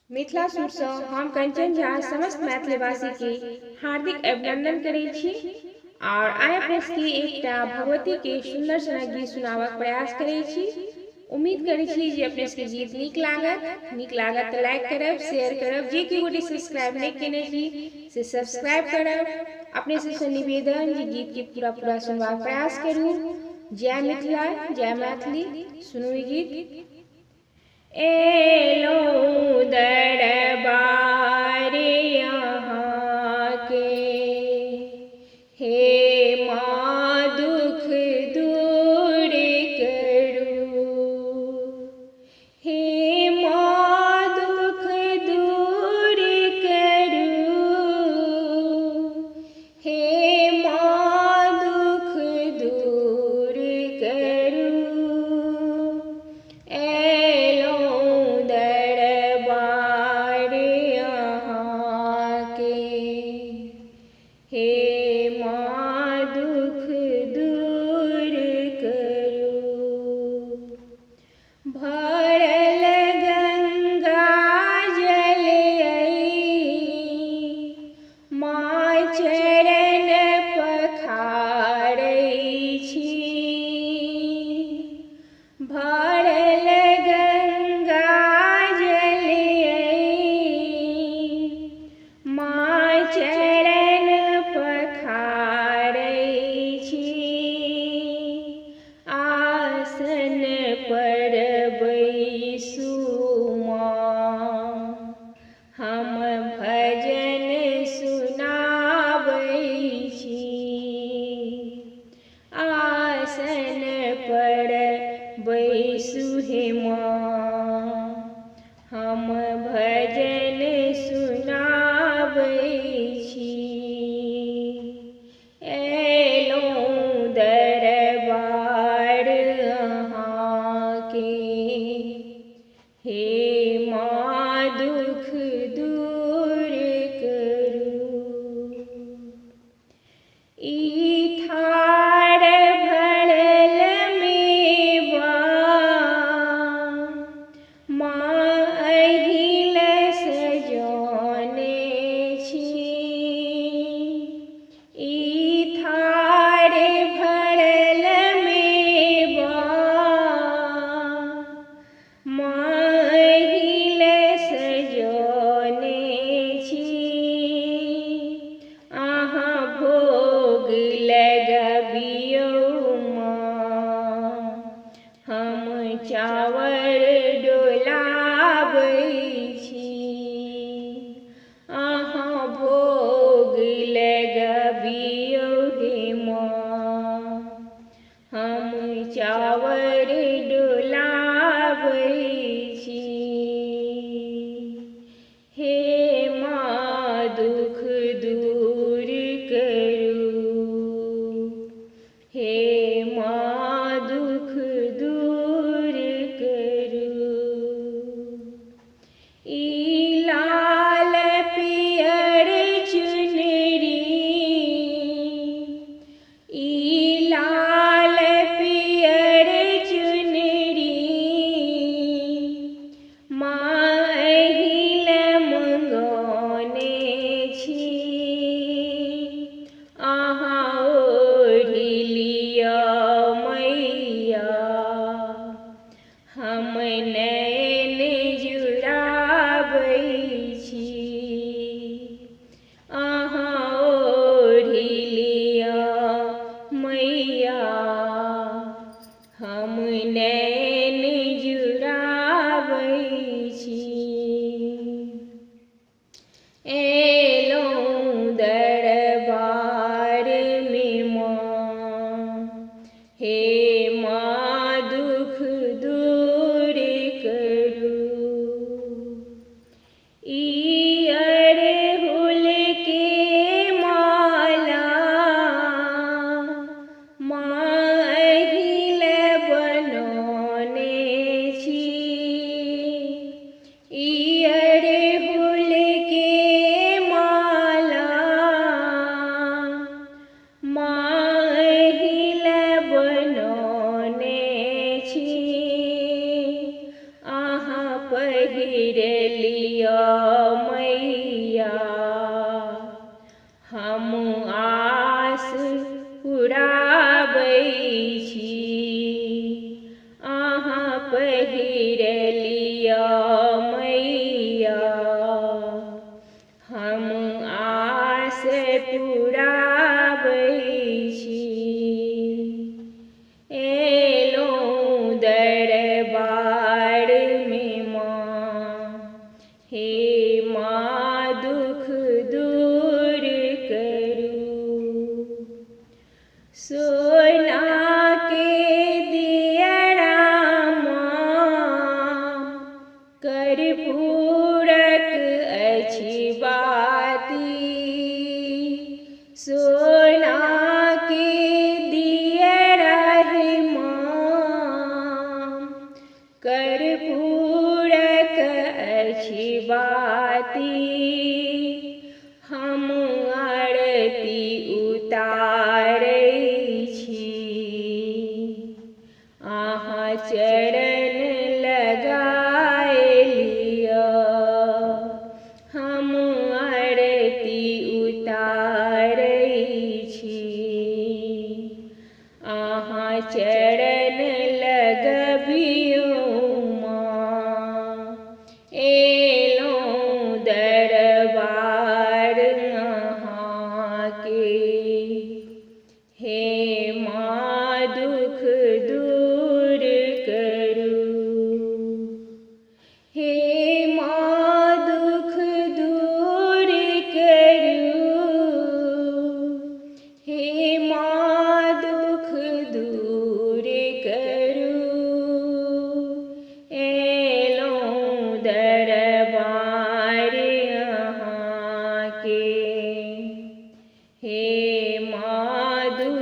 Mithila suit सँ हम कंचन झा समस्त मैथिलीवासी के हार्दिक अभिनंदन करैत छी और आइ अपने सबके एकटा भगवती के सुंदर सनक गीत सुनाबक प्रयास करैत छी। उम्मीद करैत छी जे अपने सबके गीत नीक लागत तो लाइक करब, शेयर करब, जे कि गोटे सब्सक्राइब नहीं केने छी से सब्सक्राइब करब। अपने सबसे निवेदन जे गीत के पूरा सुनबाक प्रयास करू। जय मिथिला, जय मैथिली। सुनू ई गीत। एलो दरबार यहाँ के, हे माँ दुख दूर करू, हे माँ दुख दूर करू, हे माँ दुख दूर करू। हे माँ दुख दूर करू। भरल गंगा जल आई, माँ चरण पखारै छी। भरल गंगा जल आई, माँ चरण पखारै छी। आसन पर बैसू माँ, हम भजन सुनाबै छी। आसन पर बैसू हे माँ, हम भजन सुनाबै छी। एलौं दरबार अहाँ के, हे माँ दुख दूर करू। ई थार भरल मेवा, माँ अहिल सजौने छी। ई थार भरल मेवा, माँ अहिल सजौने छी। अहाँ भोग लगबियौ माँ, हम चावर डोलाबै छी। अहाँ भोग लगबियौ हे माँ, हम चावर डोलाबै छी। हे माँ दुख दूर करू, हे माँ दुख दूर करू। ई लाल पियर चुनरी, ई लाल पियर चुनरी, माँ अहिल मंगौने छी। अहाँ ओढ़ि लिअ मैया, हम नैन जुड़ाबै छी। अहाँ ओढ़ि लिअ मैया, हम नैन जुड़ाबै छी। एलौं दरबार में माँ, हे माँ दुख दूर करू। ई अड़हुल के माला, माँ अहिल बनौने छी। ई अड़हुल के पहिर लिया मैया हम आस पुराबै छी अहाँ पहिर लिया मैया हम आस पुराबै छी एलौं दरबार में माँ हे माँ दुख दूर करू सोना के दियरा माँ कर्पूरक अछि बाती सोना के दियरा हे माँ कर्पूरक अछि बाती हम आरती उतारै छी अहाँ चरण लगाए लिअ हम आरती उतारै छी अहाँ चरण लगबियौ माँ एलौं दरबार अहाँके हे माँ दुख दूर करू हे माँ दुख दूर करू हे माँ दुख दूर करू एलौं दरबार अहाँके हे माँ दुख